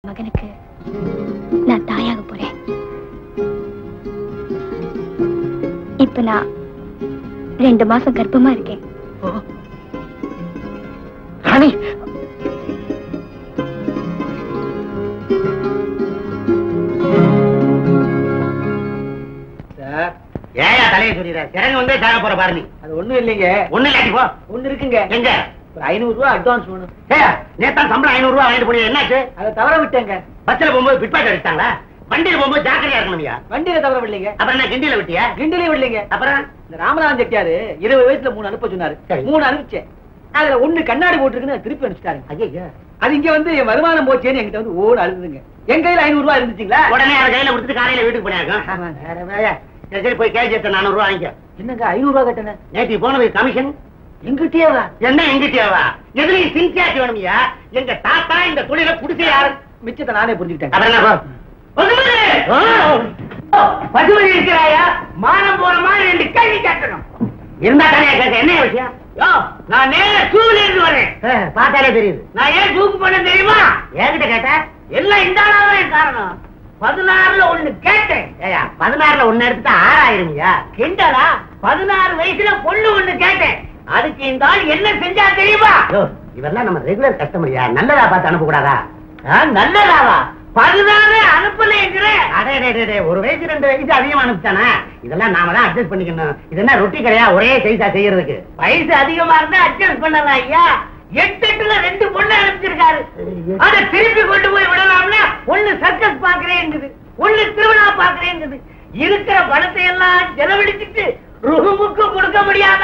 மகனுக்கு நான் தாயாக போறேன். இப்ப நான் 2 மாசம் கர்ப்பமா இருக்கேன். ராணி, ஏயா தலையை சொல்லிடுற? சிறங்க வந்து சாக போற பாரு. அது ஒண்ணும் இல்லைங்க. ஒண்ணு இல்லாட்டி போ. ஒண்ணு இருக்குங்க. எங்க? ஒரு 500 ரூபாய் அட்வான்ஸ் வேணும். நேத்தா சம்பளம் 500 ரூபாய் வாங்கிட்டு போனீங்க, என்னாச்சு? அதை தவற விட்டேங்க. பஸ்ல போகும்போது பிட்பாக்கெட் அடிச்சாங்களா? வண்டியில போகும்போது ஜாக்கிரதையா இருக்கணும்யா. வண்டியில தவற விடலைங்க. அப்புறம் என்ன கிண்டியில விட்டியா? கிண்டிலே விடலைங்க. அப்புறம் இந்த ராமநாதன் செட்டியாரு 20 வயசுல 3 அனுப்ப சொன்னாரு. 3 அனுப்பிச்சேன். அதுல 1 கண்ணாடி போட்டுருக்குன்னு திருப்பி அனுப்பிச்சிட்டாரு. ஐயா, அது இங்க வந்து என் வருமானம் போச்சேன்னு என்கிட்ட வந்து ஓடு அழுதுங்க. என் கையில 500 ரூபாய் இருந்துச்சுங்களா? உடனே அதை கையில கொடுத்துட்டு காலையில வீட்டுக்கு போனாங்க. சரி போய் கேள்வி 400 ரூபாய் வாங்கிக்க. என்னங்க 500 ரூபாய் கட்டணேன்? நேற்று போனது கமிஷன் எங்கிட்டேவா? என்ன எங்கிட்டேவா? எதுலையும் சின்சியாரிட்டி வேணும்யா. எங்க தாத்தா இந்த தொழில குடிச்ச யாரு? மிச்சத்தை நானே புரிஞ்சுக்கிட்டேன். அப்புறம் என்ன? பசுமதி இருக்கிறாயா? மானம் போற மாதிரி 2 கேள்வி கேட்கணும். இருந்தா தானே கேட்க. என்ன விஷயம்? நான் நேர சூவில் இருந்து வரேன். பார்த்தாலே தெரியுது. நான் ஏன் சூக்கு பண்ண தெரியுமா? என்கிட்ட கேட்ட எல்லாம் இந்த ஆளாதான் காரணம். 16ல 1 கேட்டேன். 16ல 1 எடுத்துட்டா 6000. கிண்டலா? 16 வயசுல பொண்ணு 1 கேட்டேன். அதுக்கு இந்த ஆள் என்ன செஞ்சா தெரியுமா? இவெல்லாம் நம்ம ரெகுலர் கஸ்டமரியா? நல்லதா பார்த்து அனுப்ப கூடாதா? நல்லதாவா? 16 அனுப்பலைங்கிற. ஒரு வயசு 2 வயசு அதிகமா அனுப்பிச்சானே. இதெல்லாம் நாம தான் அட்ஜஸ்ட் பண்ணிக்கணும். இது என்ன ரொட்டி கடையா ஒரே சைஸா செய்யறதுக்கு? வயசு அதிகமா இருந்தா அட்ஜஸ்ட் பண்ணலாம் ஐயா. 8-8ல 2 பொண்ணு அனுப்பிச்சிருக்காரு. அதை திருப்பி கொண்டு போய் விடலாம்னா 1 சர்க்கஸ் பாக்குறேங்குது, 1 திருவிழா பாக்குறேங்குது. இருக்கிற பணத்தை எல்லாம் செலவழிச்சிட்டு ரூமுக்கு கொடுக்க முடியாம,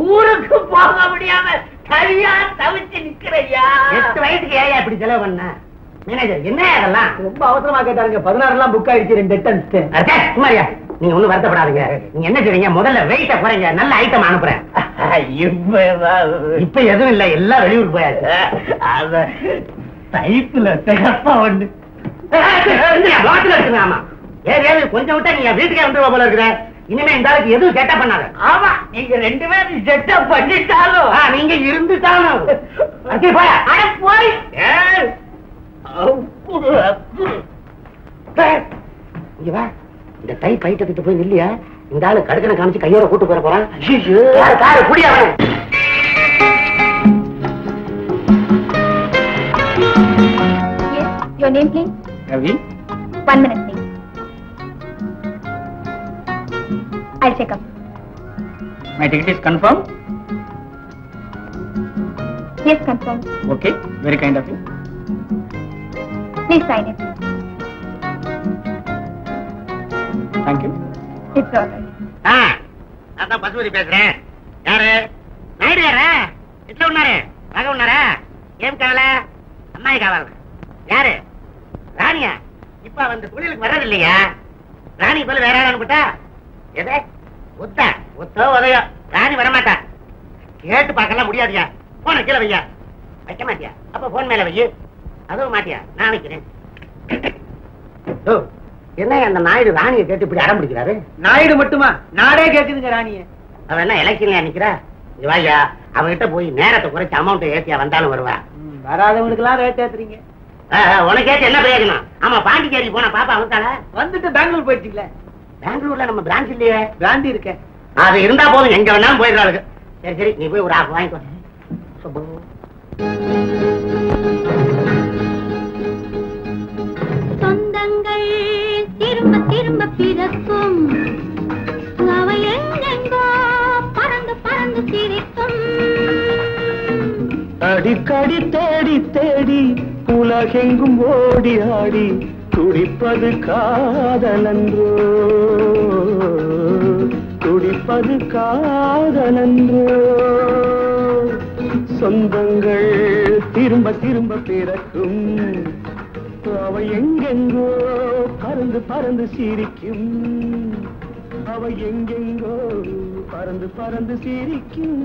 ஊருக்கு போக முடியாம சரியா தவிச்சு நிக்கிறையா. 8 வயசுக்கு ஏயா இப்படி செலவு பண்ண? மேனேஜர் என்ன அதெல்லாம் ரொம்ப அவசரமா கேட்டாருங்க. 16 எல்லாம் புக் ஆயிடுச்சு. 2 எட்டு அனுப்பிச்சேன். சுமாரியா, நீங்க ஒண்ணும் வருத்தப்படாதீங்க. நீங்க என்ன செய்றீங்க? முதல்ல வெயிட்ட குறைங்க, நல்ல ஐட்டம் அனுப்புறேன். இப்ப எதுவும் இல்ல, எல்லாம் வெளியூர் போயாச்சு. அத டைப்ல சிகப்பா வந்து ஆமா. ஏதாவது கொஞ்சம் விட்டா நீங்க வீட்டுக்கே வந்துருவா போல இருக்கிற. இனிமே இந்த ஆளுக்கு எதுவும் செட்டப் பண்ணாத. ஆமா, நீங்க 2 பேரும் செட்டப் பண்ணிட்டாலும் நீங்க இருந்துட்டாலும் போய் இங்க வா. இந்த டைப் ஐட்டத்துக்கு போய் இல்லையா? இந்த ஆளு கடுக்கனை காமிச்சு கையோட கூட்டு போற போறான். குடியா? Your name, please? Ravi. 1 minute, please. I'll check up. My ticket is confirmed. Yes, confirmed. Okay, very kind of you. Please sign it. Thank you. It's all right. நான் தான் பசுபதி பேசுறேன். யாரு? நாயுடு யாரா? வீட்டுல உன்னாரு? வாங்க உன்னாரா? ஏன் காவல? அம்மாயி காவல். யாரு? ராணியா? இப்ப வந்து தொழிலுக்கு வர்றது இல்லையா? ராணி போல வேற யாரும் அனுப்பிட்டா? எது? ஒத்தா? ஒத்தோ உதயோ? ராணி வரமாட்டா. கேட்டு பார்க்கலாம் முடியாதியா? போன கீழே வையா. வைக்க மாட்டியா? அப்ப போன் மேல வையு. அதுவும் மாட்டியா? நான் வைக்கிறேன். என்ன அந்த நாயுடு ராணியை கேட்டு இப்படி அடம் பிடிக்கிறாரு? நாயுடு மட்டுமா? நாடே கேக்குதுங்க ராணிய. அவன் என்ன எலெக்ஷன்ல நிக்கிறா? வாயா, அவகிட்ட போய் நேரத்தை குறைச்சு அமௌண்ட் ஏத்தியா வந்தாலும் வருவா. வராதவங்களுக்கு எல்லாம் ரேட் ஏத்துறீங்க. உனக்கு ஏத்து என்ன பிரயோஜனம்? ஆமா, பாண்டிச்சேரி போன பாப்பா வந்துட்டாளா? வந்துட்டு பெங்களூர் போயிடுச்சுங்களே. பெங்களூர்ல நம்ம பிரான்ச் இல்லையே. பிராண்டி இருக்க. அது இருந்தா போதும், எங்க வேணாலும் போயிடுறாளுக்கு. சரி சரி, நீ போய் ஒரு ஆஃப் வாங்கிக்கோ. சொந்தங்கள் திரும்ப திரும்ப பிறக்கும், அவை எங்கெங்கோ பறந்து பறந்து சிரிக்கும். அடிக்கடி தேடி தேடி உலகெங்கும் ஓடி ஆடி துடிப்பது காதலன்றோ, துடிப்பது காதலன்றோ. சொந்தங்கள் திரும்ப திரும்ப பிறக்கும், அவை எங்கெங்கோ பறந்து பறந்து சிரிக்கும், அவை எங்கெங்கோ பறந்து பறந்து சிரிக்கும்.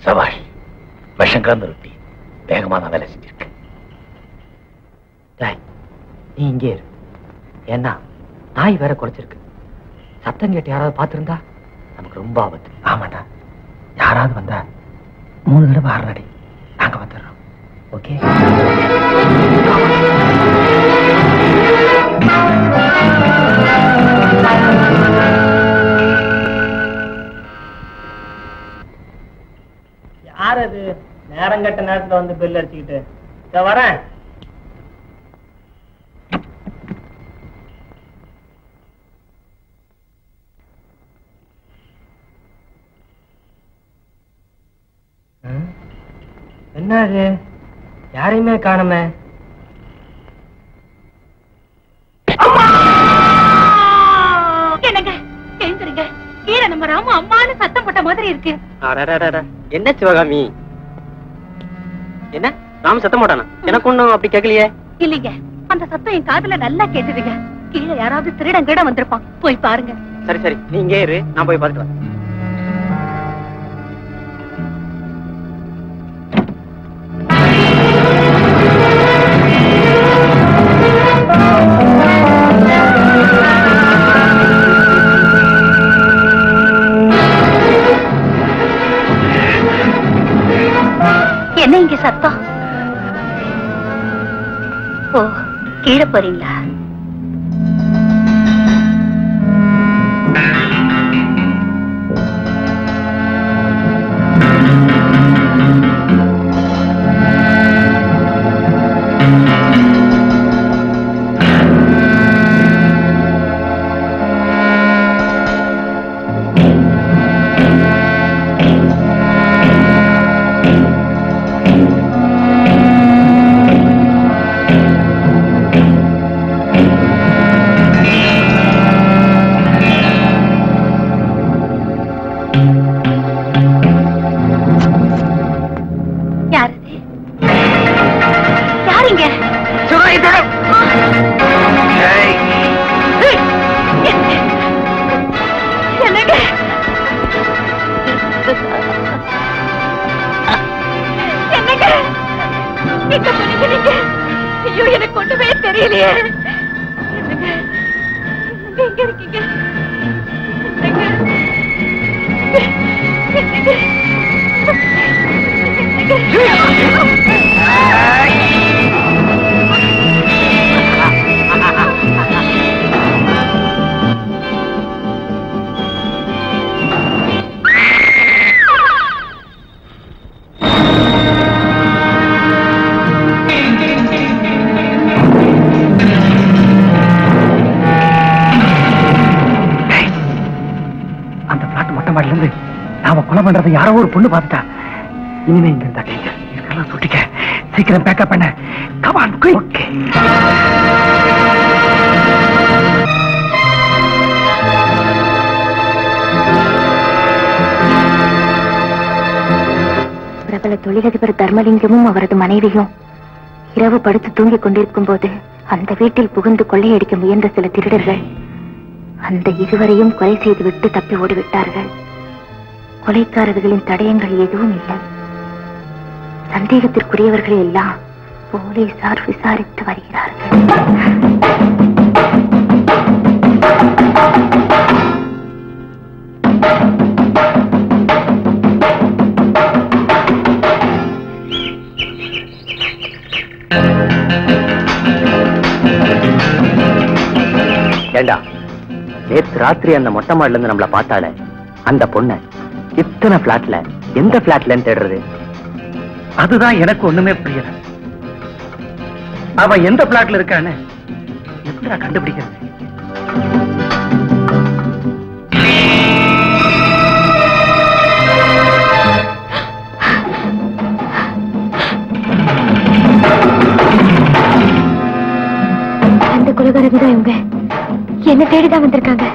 சபாஷ், விஷம் கலந்த ரொட்டி. வேகமா தான் வேலை செஞ்சிருக்கேன். நீ இங்கே இரு. ஏன்னா நாய் வேற குறைச்சிருக்கு. சத்தம் கேட்டு யாராவது பார்த்திருந்தா நமக்கு ரொம்ப ஆபத்து. ஆமாண்டா, யாராவது வந்தா 3 தடவை 6 அடி. நாங்க வந்துடுறோம். ஓகே? யார் அது நேரம் கட்ட நேரத்துல வந்து பெல் அடிச்சுக்கிட்டு? வரேன். என்ன அது? யாரையுமே காணுமே. என்னங்க எழுந்துருங்க. கீழே நம்ம ராமு அம்மானு சத்தம் போட்ட மாதிரி இருக்கு. என்ன சிவகாமி, என்ன ராம சத்தம் போட்டானா? எனக்கு ஒண்ணும் அப்படி கேட்கலையே. இல்லைங்க, அந்த சத்தம் என் காதுல நல்லா கேட்டுதுங்க. கீழே யாராவது திருடன் கிட வந்திருப்பான். போய் பாருங்க. சரி சரி, நீ இங்கே இரு, நான் போய் பார்த்துக்கலாம். என்ன இங்க சத்தம்? ஓ, கீழே போறீங்களா? ஐயோ, எனக்கு ஒண்ணுமே தெரியலையே. எங்க இருக்கீங்க? நாம கொலை பண்றதை யாரோ ஒரு பொண்ணு பார்த்துட்டா. இனிமே இங்க இருந்தா டேஞ்சர். இதெல்லாம் சுட்டிக்க. சீக்கிரம் பேக்கப் பண்ண. Come on quick. ஓகே. பிரபல தொழிலதிபர் தர்மலிங்கமும் அவரது மனைவியும் இரவு படுத்து தூங்கிக் கொண்டிருக்கும் போது அந்த வீட்டில் புகுந்து கொள்ளையடிக்க முயன்ற சில திருடர்கள் அந்த இருவரையும் கொலை செய்துவிட்டு தப்பி ஓடிவிட்டார்கள். கொலைக்காரர்களின் தடயங்கள் எதுவும் இல்லை. சந்தேகத்திற்குரியவர்கள் எல்லாம் போலீசார் விசாரித்து வருகிறார்கள். ஏண்டா, நேற்று ராத்திரி அந்த மொட்டை மாடில இருந்து நம்மள பார்த்தால அந்த பொண்ண இத்தனை பிளாட்ல எந்த பிளாட்லன்னு தேடுறது? அதுதான் எனக்கு ஒண்ணுமே புரியல. அவ எந்த பிளாட்ல இருக்கான்னு எப்படி கண்டுபிடிக்கிறது? அந்த கொலைகாரங்க தான் இவங்க. என்ன தேடிதான் வந்திருக்காங்க.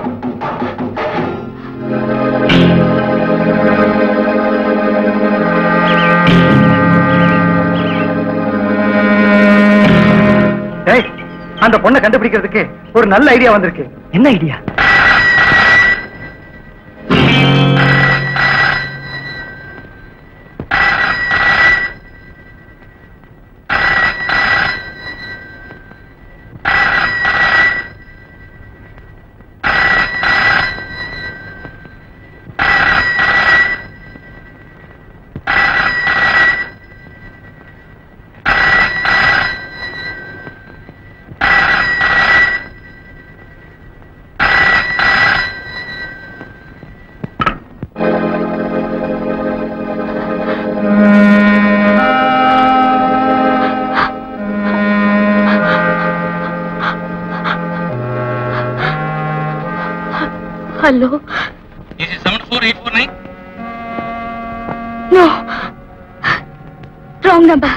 அந்த பொண்ணை கண்டுபிடிக்கிறதுக்கு ஒரு நல்ல ஐடியா வந்திருக்கு. என்ன idea? Hello. This is 74849. No. Wrong number.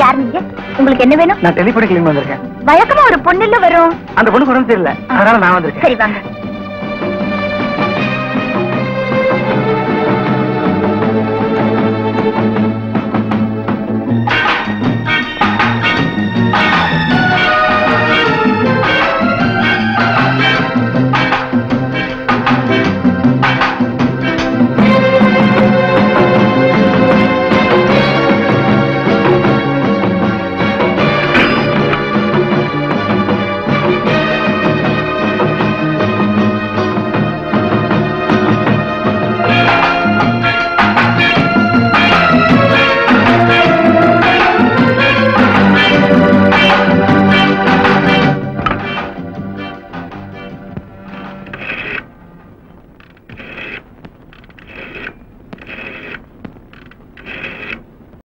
யார் நீங்க? உங்களுக்கு என்ன வேணும்? நான் டெலிபோன் கிளீன் வந்திருக்கேன். வழக்கமா ஒரு பொண்ணுல வரும். அந்த பொண்ணு உடம்பு தெரியல, அதனால நான் வந்திருக்கேன். சரி வாங்க.